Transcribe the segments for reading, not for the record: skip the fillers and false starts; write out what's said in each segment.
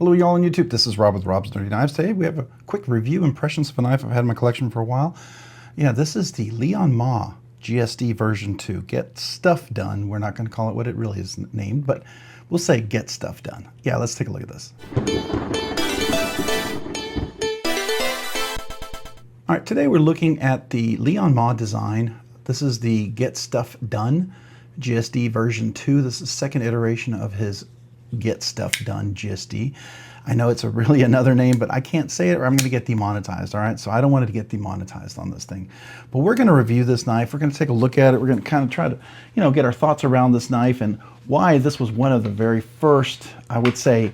Hello y'all on YouTube, this is Rob with Rob's Nerdy Knives. Today we have a quick review impressions of a knife I've had in my collection for a while. Yeah, this is the Liong Mah GSD version 2. Get stuff done. We're not going to call it what it really is named, but we'll say get stuff done. Yeah, let's take a look at this. All right, today we're looking at the Liong Mah design. This is the Get Stuff Done GSD version 2. This is the second iteration of his Get Stuff Done GSD. I know it's really another name, but I can't say it or I'm going to get demonetized, all right? So I don't want it to get demonetized on this thing. But we're going to review this knife. We're going to take a look at it. We're going to kind of try to, get our thoughts around this knife and why this was one of the very first, I would say,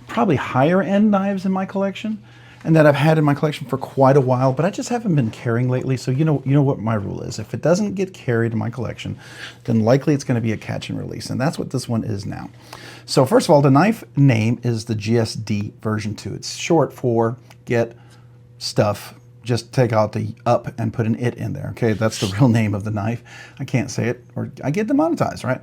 probably higher end knives in my collection, and that I've had in my collection for quite a while, but I just haven't been carrying lately. So you know what my rule is. If it doesn't get carried in my collection, then likely it's going to be a catch and release, and that's what this one is now. So first of all, the knife name is the GSD version 2. It's short for Get Stuff. Just take out the up and put an it in there. Okay, that's the real name of the knife. I can't say it or I get demonetized, right?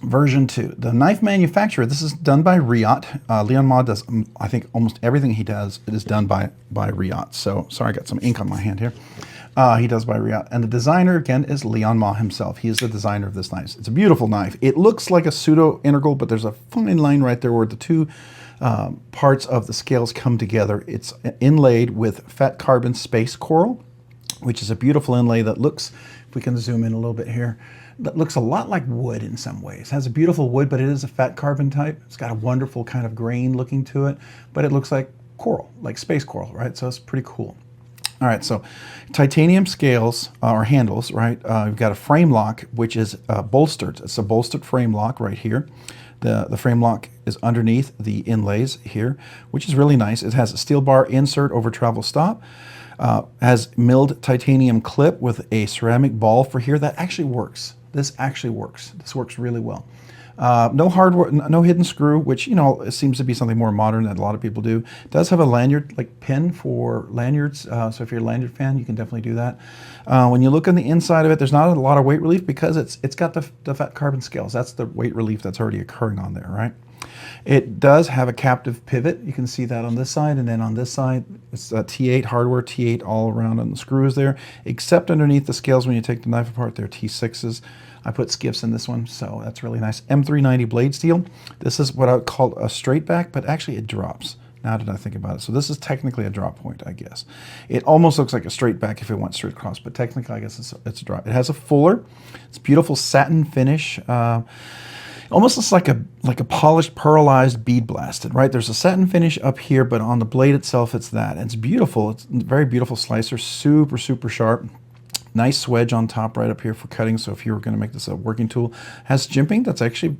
Version 2. The knife manufacturer, this is done by Riot. Liong Mah does, I think, almost everything he does, it is done by Riot. So, sorry, I got some ink on my hand here. He does by Riot. And the designer, again, is Liong Mah himself. He is the designer of this knife. It's a beautiful knife. It looks like a pseudo-integral, but there's a fine line right there where the two parts of the scales come together. It's inlaid with fat carbon space coral, which is a beautiful inlay that looks, if we can zoom in a little bit here, that looks a lot like wood in some ways. It has a beautiful wood, but it is a fat carbon type. It's got a wonderful kind of grain looking to it, but it looks like coral, like space coral, right? So it's pretty cool. All right, so titanium scales or handles, right? We've got a frame lock, which is bolstered. It's a bolstered frame lock right here. The frame lock is underneath the inlays here, which is really nice. It has a steel bar insert over travel stop. Has milled titanium clip with a ceramic ball for here. That actually works. This actually works. This works really well. No hardware, no hidden screw, which, it seems to be something more modern that a lot of people do. It does have a lanyard, like pin for lanyards. So if you're a lanyard fan, you can definitely do that. When you look on the inside of it, there's not a lot of weight relief because it's got the fat carbon scales. That's the weight relief that's already occurring on there, right? It does have a captive pivot. You can see that on this side, and then on this side, it's a T8 hardware, T8 all around on the screws there, except underneath the scales when you take the knife apart, they're T6s. I put Skiffs in this one, so that's really nice. M390 blade steel. This is what I would call a straight back, but actually it drops. Now that I think about it. So this is technically a drop point, I guess. It almost looks like a straight back if it went straight across, but technically I guess it's a drop. It has a fuller. It's beautiful satin finish. Almost looks like a polished, pearlized bead blasted, right? There's a satin finish up here, but on the blade itself, it's that. And it's beautiful. It's a very beautiful slicer, super, super sharp. Nice swedge on top right up here for cutting. So if you were going to make this a working tool, has jimping that's actually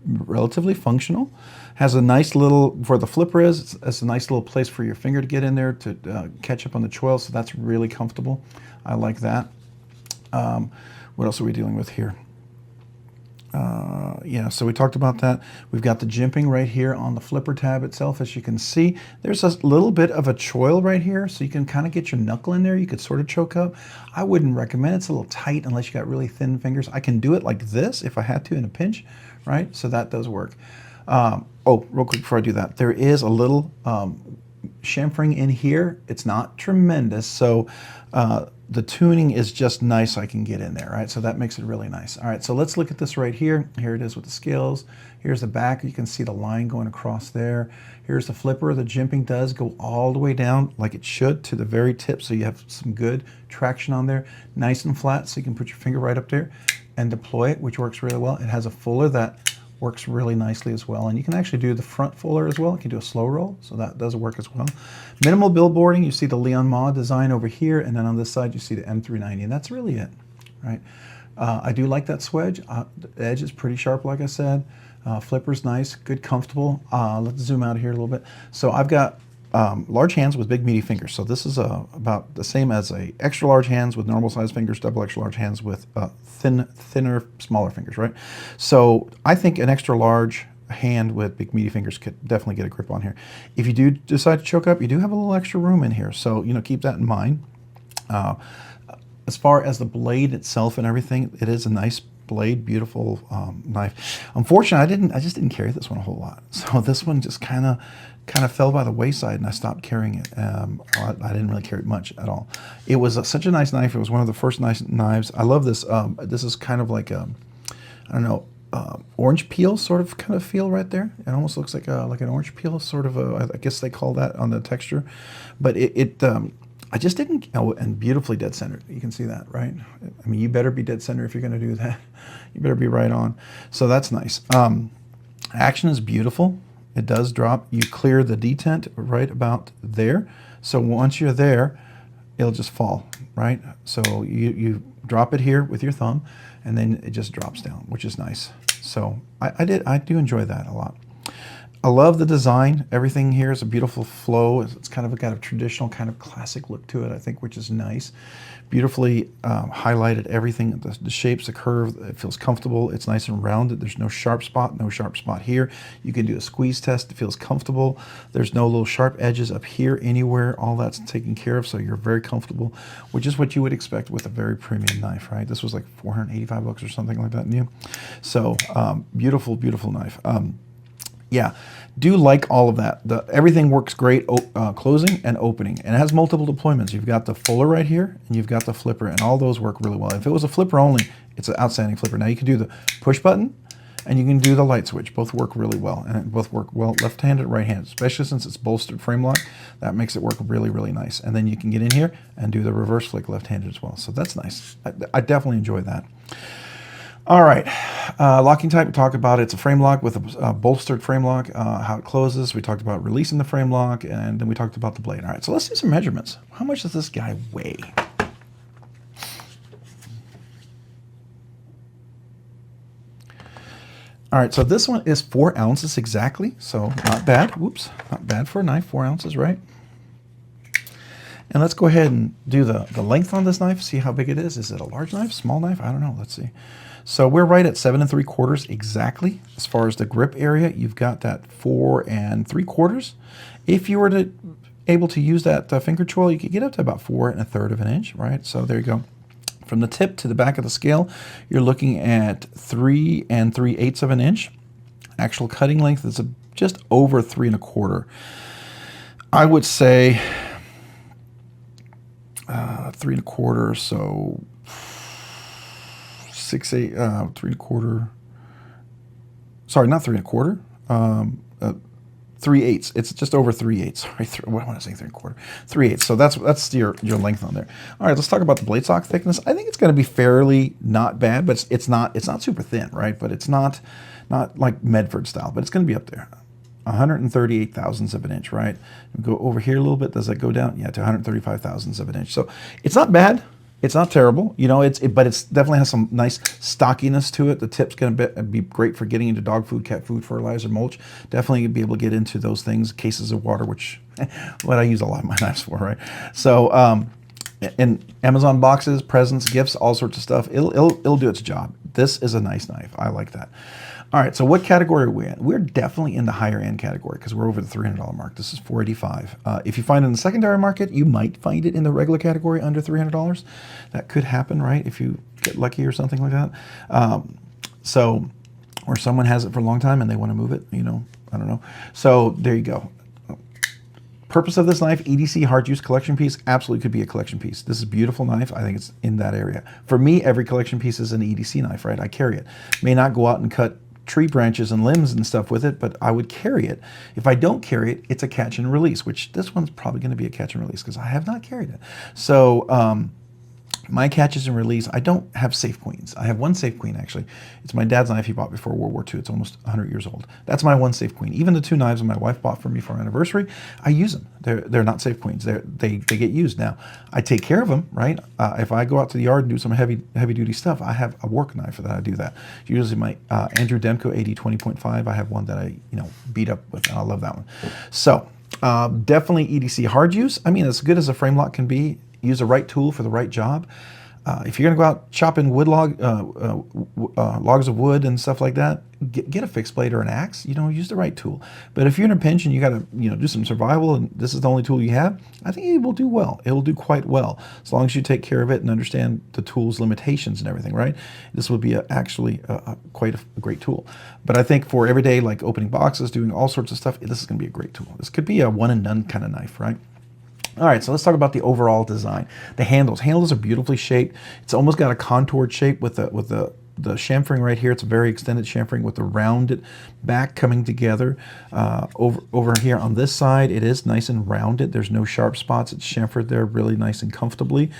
relatively functional. Has a nice little, where the flipper is, it's a nice little place for your finger to get in there to catch up on the choil. So that's really comfortable. I like that. What else are we dealing with here? Yeah, so we talked about that. We've got the jimping right here on the flipper tab itself. As you can see, there's a little bit of a choil right here, so you can kind of get your knuckle in there. You could sort of choke up. I wouldn't recommend it. It's a little tight unless you got really thin fingers. I can do it like this if I had to in a pinch, right? So that does work. Oh, real quick before I do that, there is a little chamfering in here. It's not tremendous, so the tuning is just nice. I can get in there, right? So that makes it really nice. All right, so let's look at this right here. Here it is with the scales. Here's the back. You can see the line going across there. Here's the flipper. The jimping does go all the way down like it should to the very tip, so you have some good traction on there. Nice and flat, so you can put your finger right up there and deploy it, which works really well. It has a fuller that works really nicely as well. And you can actually do the front fuller as well. You can do a slow roll, so that does work as well. Minimal billboarding, you see the Liong Mah design over here, and then on this side you see the M390, and that's really it, right? I do like that swedge. The edge is pretty sharp, like I said. Flipper's nice, good, comfortable. Let's zoom out here a little bit. So I've got large hands with big meaty fingers. So this is about the same as a extra large hands with normal size fingers, double extra large hands with thinner, smaller fingers, right? So I think an extra large hand with big meaty fingers could definitely get a grip on here. If you do decide to choke up, you do have a little extra room in here. So, keep that in mind. As far as the blade itself and everything, it is a nice blade, beautiful knife. Unfortunately, I just didn't carry this one a whole lot. So this one just kind of fell by the wayside, and I stopped carrying it. I didn't really carry it much at all. It was such a nice knife. It was one of the first nice knives. I love this. This is kind of like a, I don't know, orange peel kind of feel right there. It almost looks like an orange peel, sort of I guess they call that on the texture. But I just didn't, and beautifully dead centered. You can see that, right? I mean, you better be dead center if you're going to do that. You better be right on. So that's nice. Action is beautiful. It does drop. You clear the detent right about there. So once you're there, it'll just fall, right? So you drop it here with your thumb, and then it just drops down, which is nice. So I do enjoy that a lot. I love the design. Everything here is a beautiful flow. It's kind of got a traditional kind of classic look to it, I think, which is nice. Beautifully highlighted everything, the shapes, the curve. It feels comfortable. It's nice and rounded. There's no sharp spot here. You can do a squeeze test. It feels comfortable. There's no little sharp edges up here anywhere. All that's taken care of, so you're very comfortable, which is what you would expect with a very premium knife, right? This was like 485 bucks or something like that new. So beautiful, beautiful knife. Yeah, do like all of that. Everything works great, closing and opening. And it has multiple deployments. You've got the fuller right here, and you've got the flipper, and all those work really well. If it was a flipper only, it's an outstanding flipper. Now you can do the push button, and you can do the light switch. Both work really well, and both work well left-handed, right-handed, especially since it's bolstered frame lock. That makes it work really, really nice. And then you can get in here and do the reverse flick left-handed as well. So that's nice. I definitely enjoy that. All right, locking type, we talked about it's a frame lock with a bolstered frame lock, how it closes. We talked about releasing the frame lock, and then we talked about the blade. All right, so let's do some measurements. How much does this guy weigh? All right, so this one is 4 ounces exactly, so not bad. Whoops, not bad for a knife, 4 ounces, right? And let's go ahead and do the length on this knife, see how big it is. Is it a large knife, small knife? I don't know, let's see. So we're right at 7 3/4 exactly. As far as the grip area, you've got that 4 3/4. If you were able to use that finger choil, you could get up to about 4 1/3 of an inch, right? So there you go. From the tip to the back of the scale, you're looking at 3 3/8 of an inch. Actual cutting length is just over 3 1/4. I would say 3 1/4, so 6 8 3 1/4. Sorry, not 3 1/4. 3/8. It's just over 3/8. Sorry, what am I saying? 3 1/4. 3/8. So that's your length on there. All right, let's talk about the blade stock thickness. I think it's going to be fairly not bad, but it's not super thin, right? But it's not like Medford style, but it's going to be up there. 138 thousandths of an inch, right? Go over here a little bit. Does that go down? Yeah, to 135 thousandths of an inch. So it's not bad. It's not terrible, you know. But it's definitely has some nice stockiness to it. The tip's going to be great for getting into dog food, cat food, fertilizer, mulch. Definitely be able to get into those things. Cases of water, which what I use a lot of my knives for, right? So in Amazon boxes, presents, gifts, all sorts of stuff. It'll do its job. This is a nice knife. I like that. All right, so what category are we in? We're definitely in the higher end category because we're over the $300 mark. This is $485. If you find it in the secondary market, you might find it in the regular category under $300. That could happen, right? If you get lucky or something like that. Or someone has it for a long time and they want to move it, you know, I don't know. So there you go. Purpose of this knife, EDC hard use collection piece, absolutely could be a collection piece. This is a beautiful knife. I think it's in that area. For me, every collection piece is an EDC knife, right? I carry it. May not go out and cut tree branches and limbs and stuff with it, but I would carry it. If I don't carry it, it's a catch and release, which this one's probably going to be a catch and release because I have not carried it. So my catches and release, I don't have Safe Queens. I have one Safe Queen, actually. It's my dad's knife he bought before World War II. It's almost 100 years old. That's my one Safe Queen. Even the two knives that my wife bought for me for our anniversary, I use them. They're not Safe Queens. They get used now. I take care of them, right? If I go out to the yard and do some heavy duty stuff, I have a work knife that I do that. Usually my Andrew Demko AD 20.5. I have one that I beat up with, and I love that one. So definitely EDC hard use. I mean, as good as a frame lock can be. Use the right tool for the right job. If you're going to go out chopping logs of wood and stuff like that, get a fixed blade or an axe. Use the right tool. But if you're in a pinch and you got to do some survival and this is the only tool you have, I think it will do well. It will do quite well as long as you take care of it and understand the tool's limitations and everything. Right? This would be actually quite a great tool. But I think for everyday, like opening boxes, doing all sorts of stuff, this is going to be a great tool. This could be a one and done kind of knife, right? All right, so let's talk about the overall design. The handles. Handles are beautifully shaped. It's almost got a contoured shape with the chamfering right here. It's a very extended chamfering with the rounded back coming together. Over here on this side, it is nice and rounded. There's no sharp spots. It's chamfered there really nice and comfortably.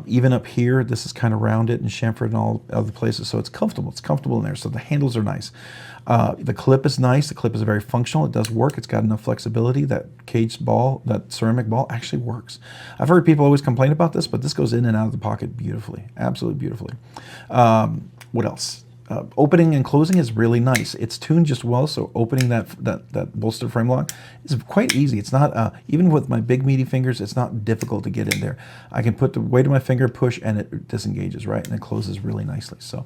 Even up here, this is kind of rounded and chamfered in all other places, so it's comfortable. It's comfortable in there, so the handles are nice. The clip is nice. The clip is very functional. It does work. It's got enough flexibility. That caged ball, that ceramic ball actually works. I've heard people always complain about this, but this goes in and out of the pocket beautifully, absolutely beautifully. What else? Opening and closing is really nice. It's tuned just well, so opening that bolster frame lock is quite easy. It's not, even with my big meaty fingers, it's not difficult to get in there. I can put the weight of my finger, push, and it disengages, right? And it closes really nicely. So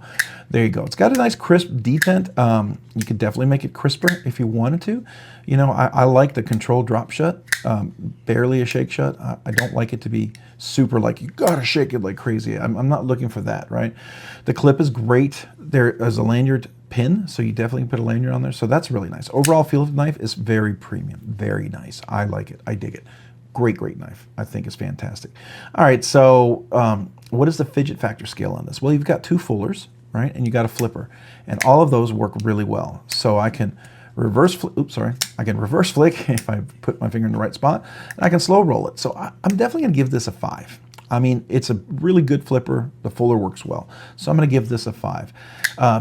there you go. It's got a nice crisp detent. You could definitely make it crisper if you wanted to. I like the controlled drop shut, barely a shake shut. I don't like it to be super like, you gotta shake it like crazy. I'm not looking for that, right? The clip is great. There is a lanyard pin, so you definitely can put a lanyard on there. So that's really nice. Overall feel of the knife is very premium, very nice. I like it. I dig it. Great, great knife. I think it's fantastic. All right, so what is the fidget factor scale on this? Well, you've got two fullers, right? And you got a flipper. And all of those work really well. So I can reverse flick if I put my finger in the right spot, and I can slow roll it. So I'm definitely going to give this a 5. I mean, it's a really good flipper. The fuller works well. So I'm going to give this a 5.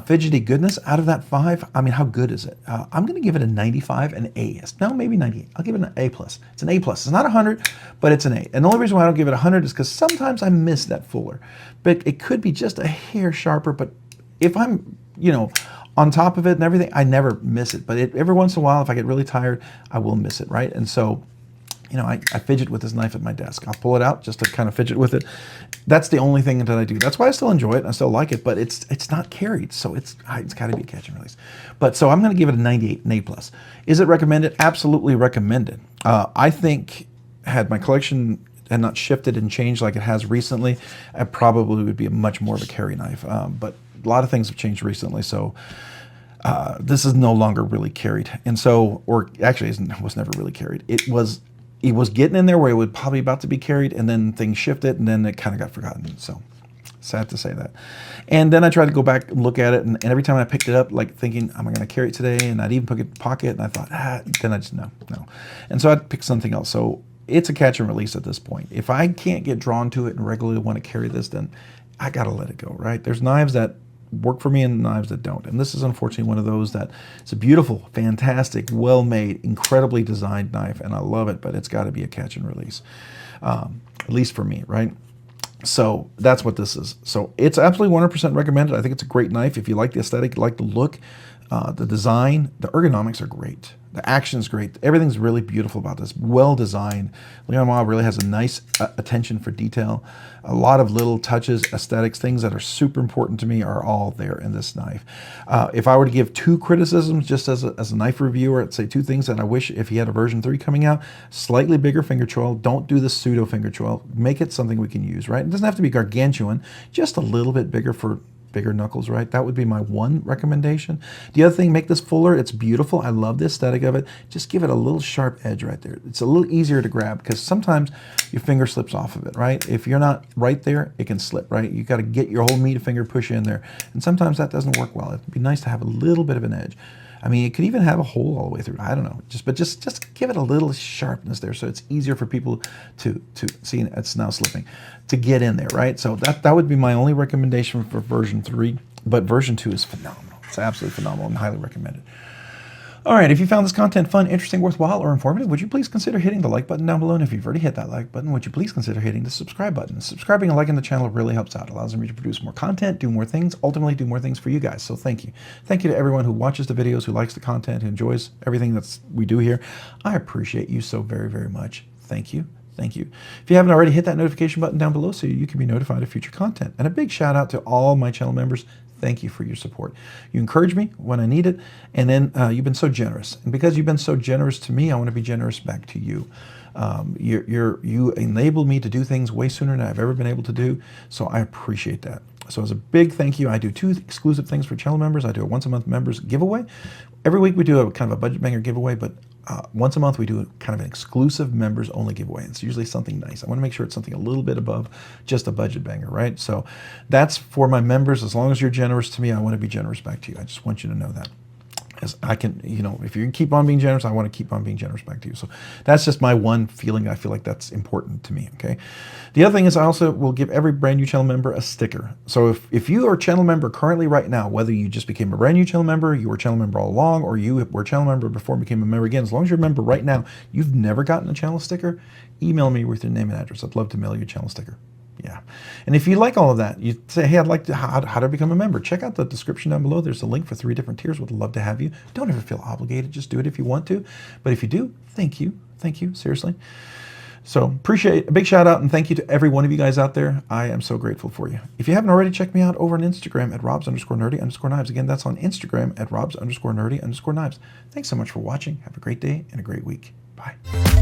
Fidgety goodness, out of that 5, I mean, how good is it? I'm going to give it a 95, an A. No, maybe 98. I'll give it an A+. It's an A+. It's not 100, but it's an A. And the only reason why I don't give it 100 is because sometimes I miss that fuller. But it could be just a hair sharper, but if I'm, on top of it and everything, I never miss it. But every once in a while, if I get really tired, I will miss it, right? And so, I fidget with this knife at my desk. I'll pull it out just to kind of fidget with it. That's the only thing that I do. That's why I still enjoy it. I still like it, but it's not carried, so it's got to be a catch and release. But so I'm going to give it a 98, an A+. Is it recommended? Absolutely recommended. I think had my collection had not shifted and changed like it has recently, I probably would be much more of a carry knife. But a lot of things have changed recently, so this is no longer really carried. And so, or actually, it was never really carried. It was getting in there where it was probably about to be carried, and then things shifted, and then it kind of got forgotten. So sad to say that. And then I tried to go back and look at it, and every time I picked it up, like thinking, am I going to carry it today? And I'd even put it in the pocket, and I thought, then I just, no. And so I'd pick something else. So it's a catch and release at this point. If I can't get drawn to it and regularly want to carry this, then I got to let it go, right? There's knives that work for me and knives that don't. And this is unfortunately one of those that it's a beautiful, fantastic, well-made, incredibly designed knife, and I love it, but it's got to be a catch and release, at least for me, right? So that's what this is. So it's absolutely 100% recommended. I think it's a great knife. If you like the aesthetic, you like the look, the design, the ergonomics are great. The action's great. Everything's really beautiful about this. Well designed. Liong Mah really has a nice attention for detail. A lot of little touches, aesthetics, things that are super important to me are all there in this knife. If I were to give 2 criticisms just as a knife reviewer, I'd say 2 things that I wish if he had a version 3 coming out. Slightly bigger finger choil. Don't do the pseudo finger choil. Make it something we can use, right? It doesn't have to be gargantuan. Just a little bit bigger for bigger knuckles, right? That would be my one recommendation. The other thing, make this fuller. It's beautiful. I love the aesthetic of it. Just give it a little sharp edge right there. It's a little easier to grab because sometimes your finger slips off of it, right? If you're not right there, it can slip, right? You got to get your whole meat finger push in there. And sometimes that doesn't work well. It'd be nice to have a little bit of an edge. I mean, it could even have a hole all the way through. I don't know. Just give it a little sharpness there so it's easier for people to see. It's now slipping, to get in there, right? So that would be my only recommendation for version 3. But version 2 is phenomenal. It's absolutely phenomenal and highly recommended. All right, if you found this content fun, interesting, worthwhile, or informative, would you please consider hitting the like button down below? And if you've already hit that like button, would you please consider hitting the subscribe button? Subscribing and liking the channel really helps out. It allows me to produce more content, do more things, ultimately do more things for you guys. So thank you. Thank you to everyone who watches the videos, who likes the content, who enjoys everything that we do here. I appreciate you so very, very much. Thank you. Thank you. If you haven't already, hit that notification button down below so you can be notified of future content. And a big shout out to all my channel members. Thank you for your support. You encourage me when I need it, and then you've been so generous. And because you've been so generous to me, I want to be generous back to you. You enabled me to do things way sooner than I've ever been able to do, so I appreciate that. So as a big thank you, I do 2 exclusive things for channel members. I do a once-a-month members giveaway. Every week we do a kind of a budget banger giveaway, but once a month we do kind of an exclusive members only giveaway. It's usually something nice. I want to make sure it's something a little bit above just a budget banger, right? So that's for my members. As long as you're generous to me, I want to be generous back to you. I just want you to know that. As I can, you know, if you can keep on being generous, I want to keep on being generous back to you. So that's just my one feeling. I feel like that's important to me, okay? The other thing is I also will give every brand new channel member a sticker. So if you are a channel member currently right now, whether you just became a brand new channel member, you were a channel member all along, or you were a channel member before and became a member again, as long as you're a member right now, you've never gotten a channel sticker, email me with your name and address. I'd love to mail you a channel sticker. Yeah. And if you like all of that, you say, hey, I'd like to, how to become a member? Check out the description down below. There's a link for 3 different tiers. Would love to have you. Don't ever feel obligated. Just do it if you want to. But if you do, thank you. Thank you. Seriously. So appreciate a big shout out and thank you to every one of you guys out there. I am so grateful for you. If you haven't already, check me out over on Instagram at robs_nerdy_knives. Again, that's on Instagram at robs_nerdy_knives. Thanks so much for watching. Have a great day and a great week. Bye.